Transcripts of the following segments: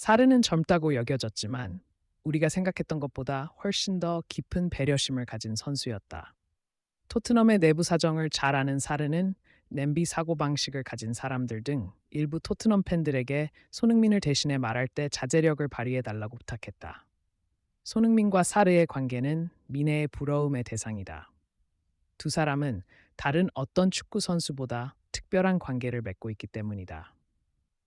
사르는 젊다고 여겨졌지만 우리가 생각했던 것보다 훨씬 더 깊은 배려심을 가진 선수였다. 토트넘의 내부 사정을 잘 아는 사르는 냄비 사고방식을 가진 사람들 등 일부 토트넘 팬들에게 손흥민을 대신해 말할 때 자제력을 발휘해달라고 부탁했다. 손흥민과 사르의 관계는 민혜의 부러움의 대상이다. 두 사람은 다른 어떤 축구 선수보다 특별한 관계를 맺고 있기 때문이다.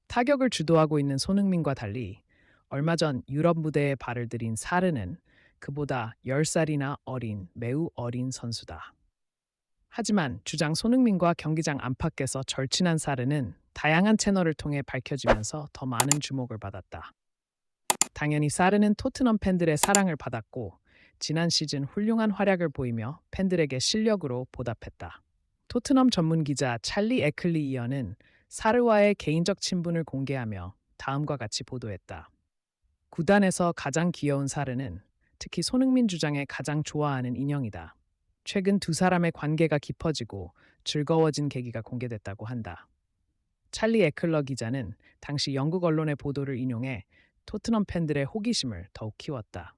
타격을 주도하고 있는 손흥민과 달리 얼마 전 유럽 무대에 발을 들인 사르는 그보다 10살이나 어린 매우 어린 선수다. 하지만 주장 손흥민과 경기장 안팎에서 절친한 사르는 다양한 채널을 통해 밝혀지면서 더 많은 주목을 받았다. 당연히 사르는 토트넘 팬들의 사랑을 받았고 지난 시즌 훌륭한 활약을 보이며 팬들에게 실력으로 보답했다. 토트넘 전문 기자 찰리 에클리이어는 사르와의 개인적 친분을 공개하며 다음과 같이 보도했다. 구단에서 가장 귀여운 사르는 특히 손흥민 주장의 가장 좋아하는 인형이다. 최근 두 사람의 관계가 깊어지고 즐거워진 계기가 공개됐다고 한다. 찰리 에클러 기자는 당시 영국 언론의 보도를 인용해 토트넘 팬들의 호기심을 더욱 키웠다.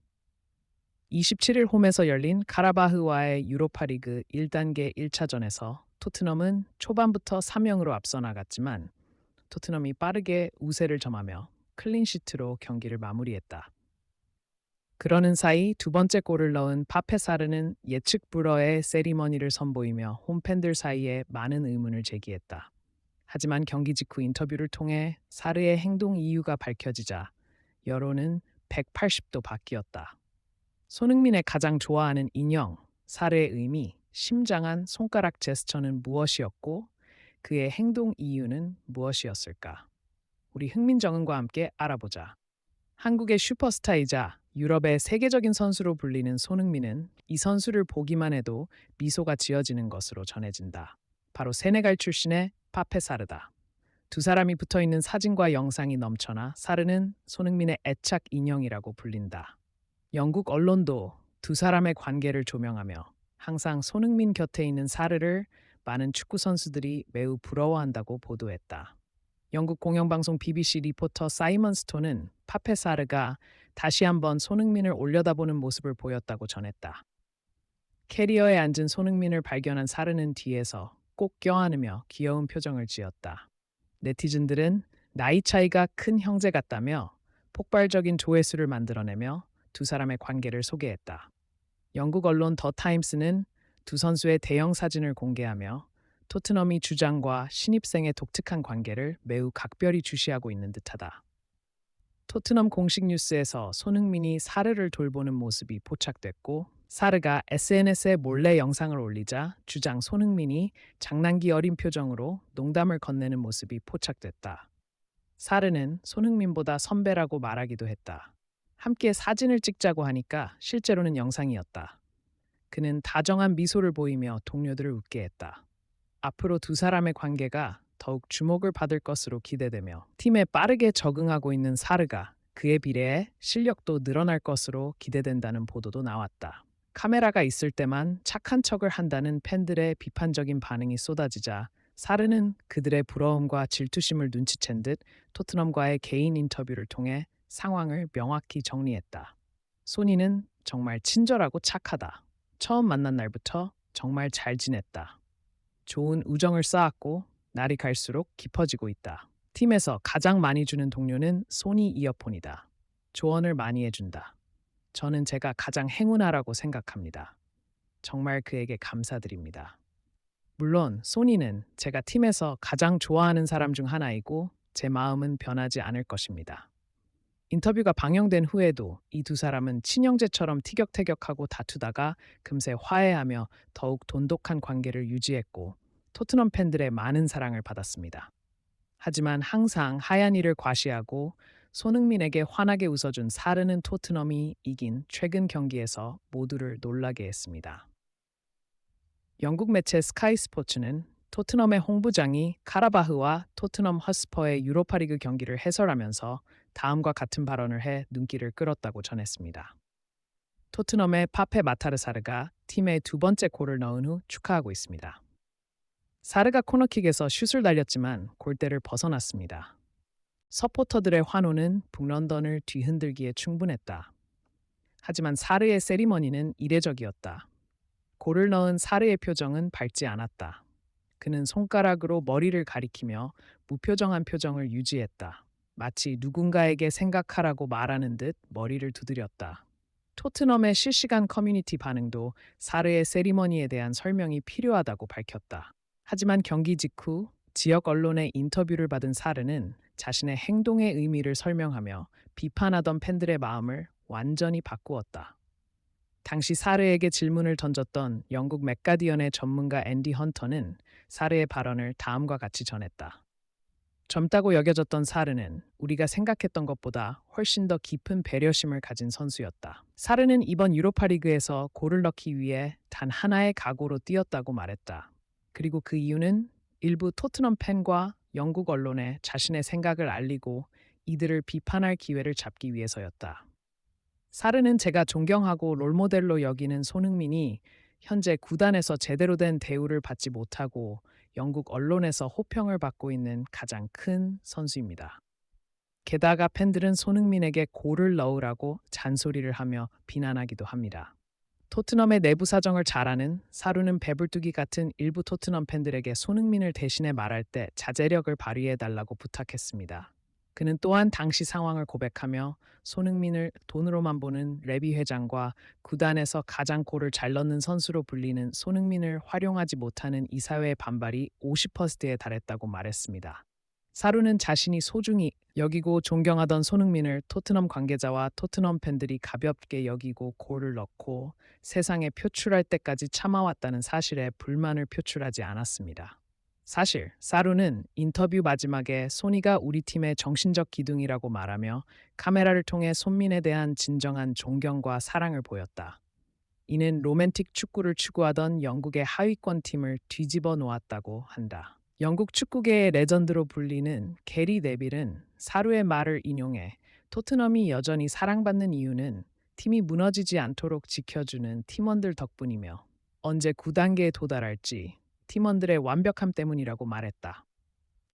27일 홈에서 열린 카라바흐와의 유로파리그 1단계 1차전에서 토트넘은 초반부터 3-0으로 앞서 나갔지만 토트넘이 빠르게 우세를 점하며 클린시트로 경기를 마무리했다. 그러는 사이 두 번째 골을 넣은 파페사르는 예측 불허의 세리머니를 선보이며 홈팬들 사이에 많은 의문을 제기했다. 하지만 경기 직후 인터뷰를 통해 사르의 행동 이유가 밝혀지자 여론은 180도 바뀌었다. 손흥민의 가장 좋아하는 인형, 사르의 의미, 심장한 손가락 제스처는 무엇이었고 그의 행동 이유는 무엇이었을까? 우리 흥민정음과 함께 알아보자. 한국의 슈퍼스타이자 유럽의 세계적인 선수로 불리는 손흥민은 이 선수를 보기만 해도 미소가 지어지는 것으로 전해진다. 바로 세네갈 출신의 파페사르다. 두 사람이 붙어 있는 사진과 영상이 넘쳐나 사르는 손흥민의 애착 인형이라고 불린다. 영국 언론도 두 사람의 관계를 조명하며 항상 손흥민 곁에 있는 사르를 많은 축구 선수들이 매우 부러워한다고 보도했다. 영국 공영방송 BBC 리포터 사이먼 스톤은 파페사르가 다시 한번 손흥민을 올려다보는 모습을 보였다고 전했다. 캐리어에 앉은 손흥민을 발견한 사르는 뒤에서 꼭 껴안으며 귀여운 표정을 지었다. 네티즌들은 나이 차이가 큰 형제 같다며 폭발적인 조회수를 만들어내며 두 사람의 관계를 소개했다. 영국 언론 더 타임스는 두 선수의 대형 사진을 공개하며 토트넘이 주장과 신입생의 독특한 관계를 매우 각별히 주시하고 있는 듯하다. 토트넘 공식 뉴스에서 손흥민이 사르를 돌보는 모습이 포착됐고 사르가 SNS에 몰래 영상을 올리자 주장 손흥민이 장난기 어린 표정으로 농담을 건네는 모습이 포착됐다. 사르는 손흥민보다 선배라고 말하기도 했다. 함께 사진을 찍자고 하니까 실제로는 영상이었다. 그는 다정한 미소를 보이며 동료들을 웃게 했다. 앞으로 두 사람의 관계가 더욱 주목을 받을 것으로 기대되며 팀에 빠르게 적응하고 있는 사르가 그에 비례해 실력도 늘어날 것으로 기대된다는 보도도 나왔다. 카메라가 있을 때만 착한 척을 한다는 팬들의 비판적인 반응이 쏟아지자 사르는 그들의 부러움과 질투심을 눈치챈 듯 토트넘과의 개인 인터뷰를 통해 상황을 명확히 정리했다. 소니는 정말 친절하고 착하다. 처음 만난 날부터 정말 잘 지냈다. 좋은 우정을 쌓았고 날이 갈수록 깊어지고 있다. 팀에서 가장 많이 주는 동료는 소니 이어폰이다. 조언을 많이 해준다. 저는 제가 가장 행운아라고 생각합니다. 정말 그에게 감사드립니다. 물론 소니는 제가 팀에서 가장 좋아하는 사람 중 하나이고 제 마음은 변하지 않을 것입니다. 인터뷰가 방영된 후에도 이 두 사람은 친형제처럼 티격태격하고 다투다가 금세 화해하며 더욱 돈독한 관계를 유지했고 토트넘 팬들의 많은 사랑을 받았습니다. 하지만 항상 하얀 이를 과시하고 손흥민에게 환하게 웃어준 사르는 토트넘이 이긴 최근 경기에서 모두를 놀라게 했습니다. 영국 매체 스카이 스포츠는 토트넘의 홍부장이 카라바흐와 토트넘 허스퍼의 유로파리그 경기를 해설하면서 다음과 같은 발언을 해 눈길을 끌었다고 전했습니다. 토트넘의 파페 마타르사르가 팀의 두 번째 골을 넣은 후 축하하고 있습니다. 사르가 코너킥에서 슛을 날렸지만 골대를 벗어났습니다. 서포터들의 환호는 북런던을 뒤흔들기에 충분했다. 하지만 사르의 세리머니는 이례적이었다. 골을 넣은 사르의 표정은 밝지 않았다. 그는 손가락으로 머리를 가리키며 무표정한 표정을 유지했다. 마치 누군가에게 생각하라고 말하는 듯 머리를 두드렸다. 토트넘의 실시간 커뮤니티 반응도 사르의 세리머니에 대한 설명이 필요하다고 밝혔다. 하지만 경기 직후 지역 언론의 인터뷰를 받은 사르는 자신의 행동의 의미를 설명하며 비판하던 팬들의 마음을 완전히 바꾸었다. 당시 사르에게 질문을 던졌던 영국 맥가디언의 전문가 앤디 헌터는 사르의 발언을 다음과 같이 전했다. 젊다고 여겨졌던 사르는 우리가 생각했던 것보다 훨씬 더 깊은 배려심을 가진 선수였다. 사르는 이번 유로파 리그에서 골을 넣기 위해 단 하나의 각오로 뛰었다고 말했다. 그리고 그 이유는 일부 토트넘 팬과 영국 언론에 자신의 생각을 알리고 이들을 비판할 기회를 잡기 위해서였다. 사르는 제가 존경하고 롤모델로 여기는 손흥민이 현재 구단에서 제대로 된 대우를 받지 못하고 영국 언론에서 호평을 받고 있는 가장 큰 선수입니다. 게다가 팬들은 손흥민에게 골을 넣으라고 잔소리를 하며 비난하기도 합니다. 토트넘의 내부 사정을 잘 아는 사루는 배불뚝이 같은 일부 토트넘 팬들에게 손흥민을 대신해 말할 때 자제력을 발휘해달라고 부탁했습니다. 그는 또한 당시 상황을 고백하며 손흥민을 돈으로만 보는 레비 회장과 구단에서 가장 골을 잘 넣는 선수로 불리는 손흥민을 활용하지 못하는 이사회의 반발이 50%에 달했다고 말했습니다. 사루는 자신이 소중히 여기고 존경하던 손흥민을 토트넘 관계자와 토트넘 팬들이 가볍게 여기고 골을 넣고 세상에 표출할 때까지 참아왔다는 사실에 불만을 표출하지 않았습니다. 사실 사루는 인터뷰 마지막에 소니가 우리 팀의 정신적 기둥이라고 말하며 카메라를 통해 손민에 대한 진정한 존경과 사랑을 보였다. 이는 로맨틱 축구를 추구하던 영국의 하위권 팀을 뒤집어 놓았다고 한다. 영국 축구계의 레전드로 불리는 게리 네빌은 사루의 말을 인용해 토트넘이 여전히 사랑받는 이유는 팀이 무너지지 않도록 지켜주는 팀원들 덕분이며 언제 9단계에 도달할지 팀원들의 완벽함 때문이라고 말했다.